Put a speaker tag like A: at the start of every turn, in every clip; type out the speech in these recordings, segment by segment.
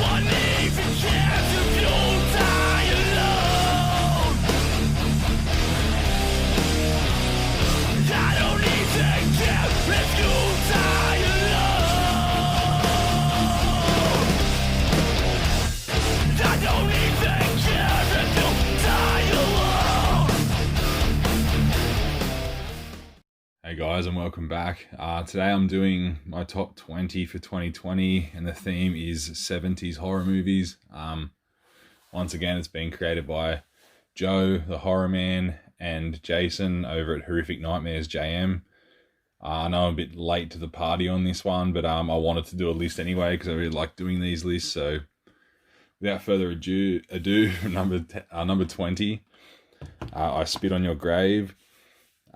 A: one even cares if you die alone. I don't even care if you die alone. I don't even care if you die alone.
B: Hey guys, and welcome back. Today I'm doing my top 20 for 2020, and the theme is 70s horror movies. Once again, it's been created by Joe, the Horror Man, and Jason over at Horrific Nightmares JM. I know I'm a bit late to the party on this one, but I wanted to do a list anyway because I really like doing these lists. So without further ado, number 20, I Spit on Your Grave.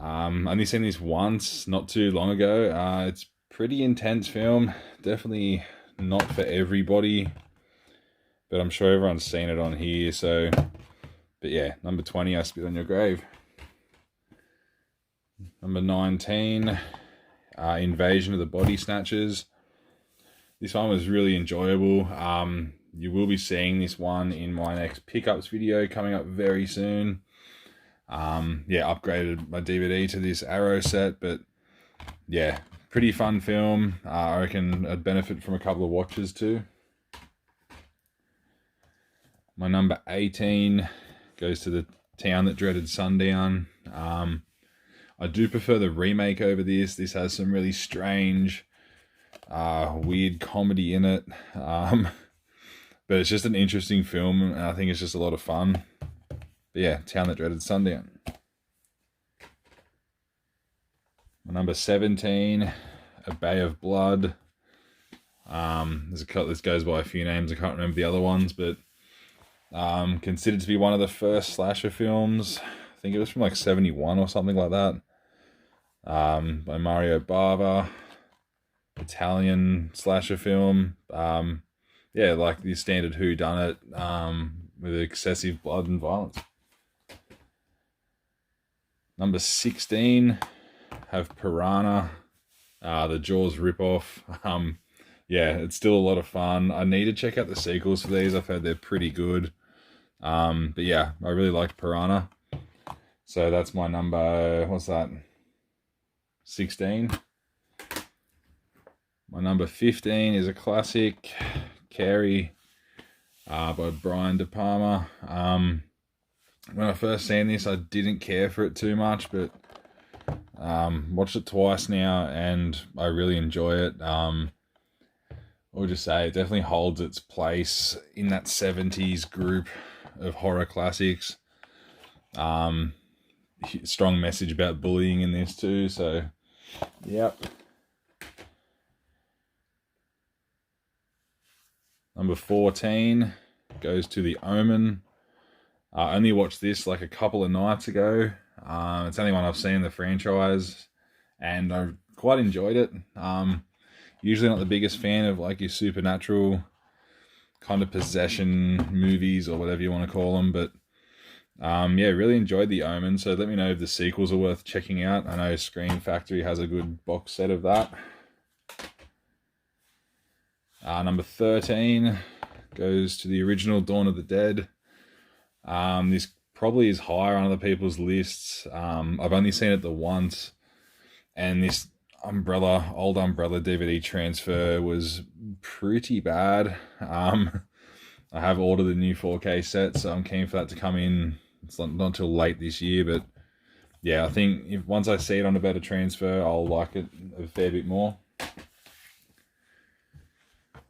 B: Only seen this once, not too long ago. It's pretty intense film. Definitely not for everybody, but I'm sure everyone's seen it on here. So, but yeah, number 20, I Spit on Your Grave. Number 19, Invasion of the Body Snatchers. This one was really enjoyable. You will be seeing this one in my next pickups video coming up very soon. Upgraded my DVD to this Arrow set, but yeah, pretty fun film. I reckon I'd benefit from a couple of watches too. My number 18 goes to The Town That Dreaded Sundown. I do prefer the remake over this. This has some really strange, weird comedy in it. But it's just an interesting film, and I think it's just a lot of fun. But yeah, Town That Dreaded Sundown. My number 17, A Bay of Blood. This goes by a few names. I can't remember the other ones, but considered to be one of the first slasher films. I think it was from like 71 or something like that. By Mario Bava. Italian slasher film. Like the standard whodunit with excessive blood and violence. Number 16, have Piranha, the Jaws ripoff. It's still a lot of fun. I need to check out the sequels for these. I've heard they're pretty good. I really liked Piranha. So that's my number, 16. My number 15 is a classic, Carrie, by Brian De Palma. When I first seen this, I didn't care for it too much, but watched it twice now, and I really enjoy it. I'll just say it definitely holds its place in that 70s group of horror classics. Strong message about bullying in this too, so yep. Number 14 goes to The Omen. I only watched this like a couple of nights ago. It's only one I've seen in the franchise, and I quite enjoyed it. Usually not the biggest fan of like your supernatural kind of possession movies or whatever you want to call them, but really enjoyed The Omen. So let me know if the sequels are worth checking out. I know Scream Factory has a good box set of that. Number 13 goes to the original Dawn of the Dead. This probably is higher on other people's lists. I've only seen it the once, and this old Umbrella DVD transfer was pretty bad. I have ordered the new 4K set, so I'm keen for that to come in. It's not until late this year, but yeah, I think once I see it on a better transfer, I'll like it a fair bit more.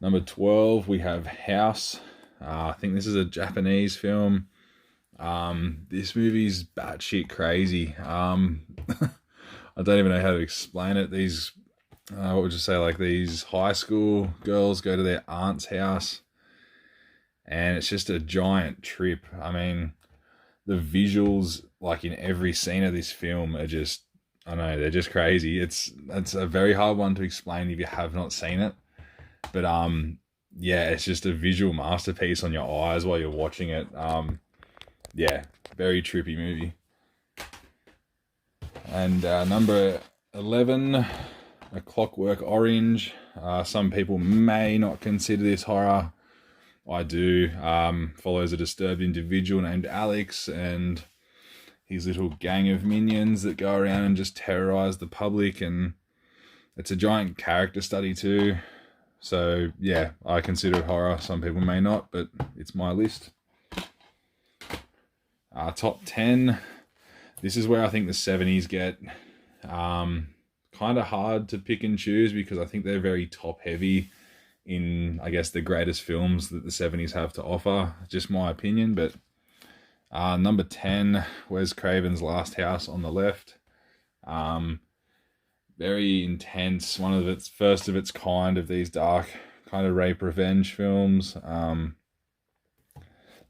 B: Number 12, we have House. I think this is a Japanese film. This movie's batshit crazy. I don't even know how to explain it. These, these high school girls go to their aunt's house, and it's just a giant trip. I mean, the visuals, like in every scene of this film, are just, they're just crazy. It's a very hard one to explain if you have not seen it. But it's just a visual masterpiece on your eyes while you're watching it. Very trippy movie. And number 11, A Clockwork Orange. Some people may not consider this horror. I do. Follows a disturbed individual named Alex and his little gang of minions that go around and just terrorize the public, and it's a giant character study too. So yeah, I consider it horror. Some people may not, but it's my list. Top 10. This is where I think the 70s get kind of hard to pick and choose, because I think they're very top heavy in, I guess, the greatest films that the 70s have to offer. Just my opinion. But number 10, Wes Craven's Last House on the left. Very intense, one of its first of its kind of these dark kind of rape revenge films.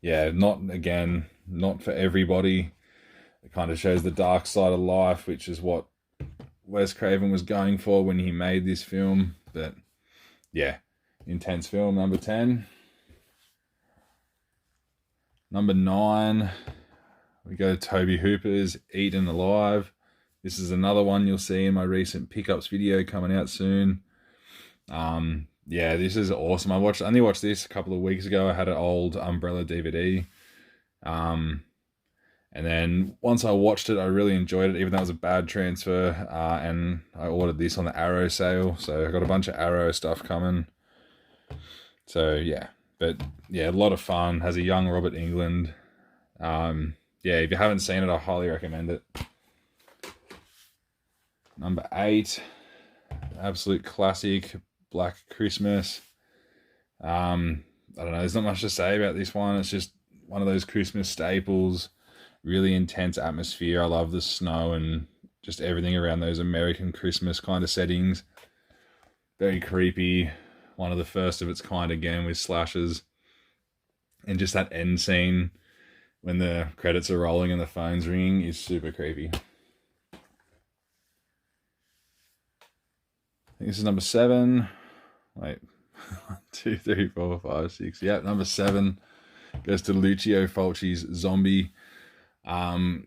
B: Yeah, not for everybody. It kind of shows the dark side of life, which is what Wes Craven was going for when he made this film. But yeah, intense film. Number 10. Number 9, we go to Toby Hooper's Eaten Alive. This is another one you'll see in my recent pickups video coming out soon. Yeah, this is awesome. I only watched this a couple of weeks ago. I had an old Umbrella DVD. And then once I watched it, I really enjoyed it, even though it was a bad transfer. And I ordered this on the Arrow sale. So I got a bunch of Arrow stuff coming. So yeah, but yeah, a lot of fun. Has a young Robert Englund. Yeah, if you haven't seen it, I highly recommend it. Number 8, absolute classic, Black Christmas. I don't know, there's not much to say about this one. It's just one of those Christmas staples. Really intense atmosphere. I love the snow and just everything around those American Christmas kind of settings. Very creepy. One of the first of its kind again with slashes. And just that end scene when the credits are rolling and the phone's ringing is super creepy. I think this is number 7. Wait, 1, 2, 3, 4, 5, 6. Yeah, number 7 goes to Lucio Fulci's Zombie.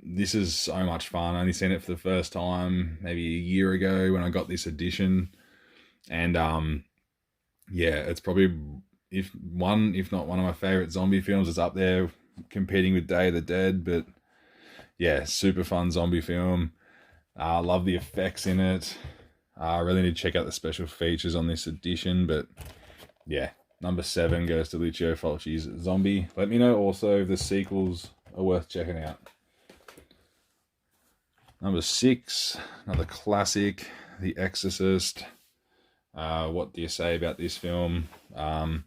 B: This is so much fun. I only seen it for the first time maybe a year ago when I got this edition, and yeah, it's probably if not one of my favorite zombie films. It's up there competing with Day of the Dead. But yeah, super fun zombie film. I love the effects in it. I really need to check out the special features on this edition, but yeah, number 7 goes to Lucio Fulci's Zombie. Let me know also if the sequels are worth checking out. Number 6, another classic, The Exorcist. What do you say about this film? Yeah,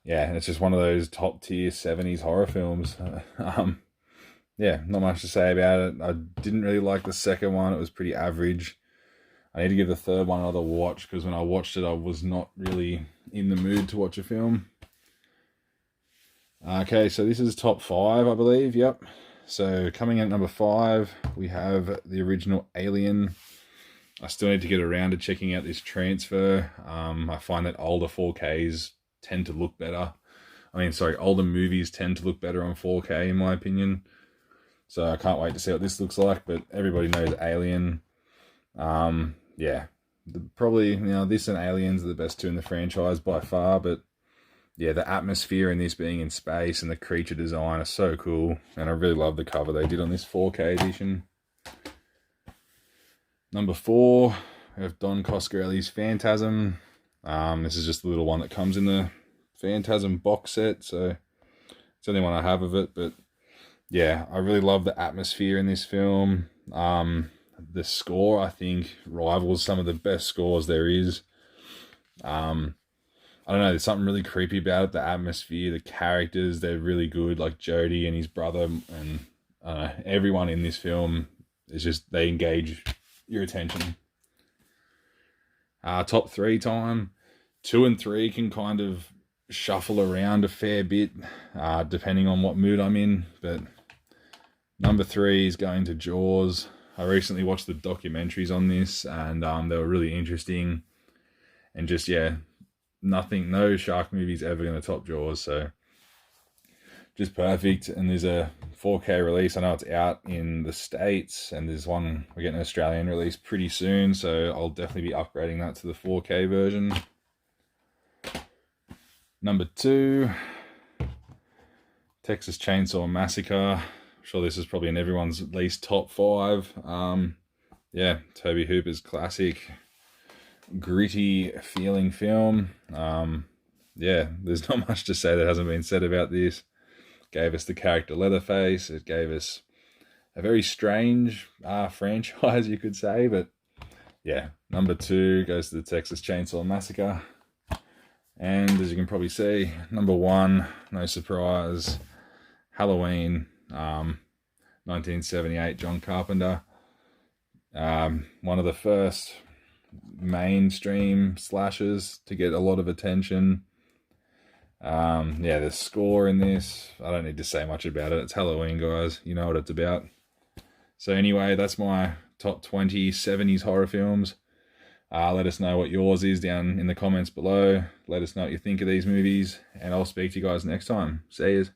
B: it's just one of those top tier 70s horror films. Yeah, not much to say about it. I didn't really like the second one. It was pretty average. I need to give the third one another watch, because when I watched it, I was not really in the mood to watch a film. Okay, so this is top 5, I believe. Yep. So coming in at number 5, we have the original Alien. I still need to get around to checking out this transfer. I find that older 4Ks tend to look better. Older movies tend to look better on 4K, in my opinion. So I can't wait to see what this looks like, but everybody knows Alien. Yeah, probably, this and Aliens are the best two in the franchise by far, but yeah, the atmosphere in this being in space and the creature design are so cool, and I really love the cover they did on this 4K edition. Number 4, we have Don Coscarelli's Phantasm. This is just the little one that comes in the Phantasm box set, so it's the only one I have of it, but yeah, I really love the atmosphere in this film. The score, I think, rivals some of the best scores there is. I don't know, there's something really creepy about it. The atmosphere, the characters, they're really good. Like Jodie and his brother, and everyone in this film is just, they engage your attention. Top 3 time. 2 and 3 can kind of shuffle around a fair bit, depending on what mood I'm in. But number 3 is going to Jaws. I recently watched the documentaries on this, and they were really interesting. And just, yeah, no shark movie's ever going to top Jaws, so just perfect. And there's a 4K release. I know it's out in the States, and there's one, we're getting an Australian release pretty soon, so I'll definitely be upgrading that to the 4K version. Number 2, Texas Chainsaw Massacre. I'm sure this is probably in everyone's at least top 5. Yeah, Toby Hooper's classic, gritty feeling film. Yeah, there's not much to say that hasn't been said about this. Gave us the character Leatherface. It gave us a very strange franchise, you could say. But yeah, number 2 goes to the Texas Chainsaw Massacre. And as you can probably see, number 1, no surprise, Halloween, 1978, John Carpenter. One of the first mainstream slashers to get a lot of attention. Yeah, the score in this, I don't need to say much about it. It's Halloween, guys. You know what it's about. So anyway, that's my top 20 70s horror films. Let us know what yours is down in the comments below. Let us know what you think of these movies, and I'll speak to you guys next time. See yous.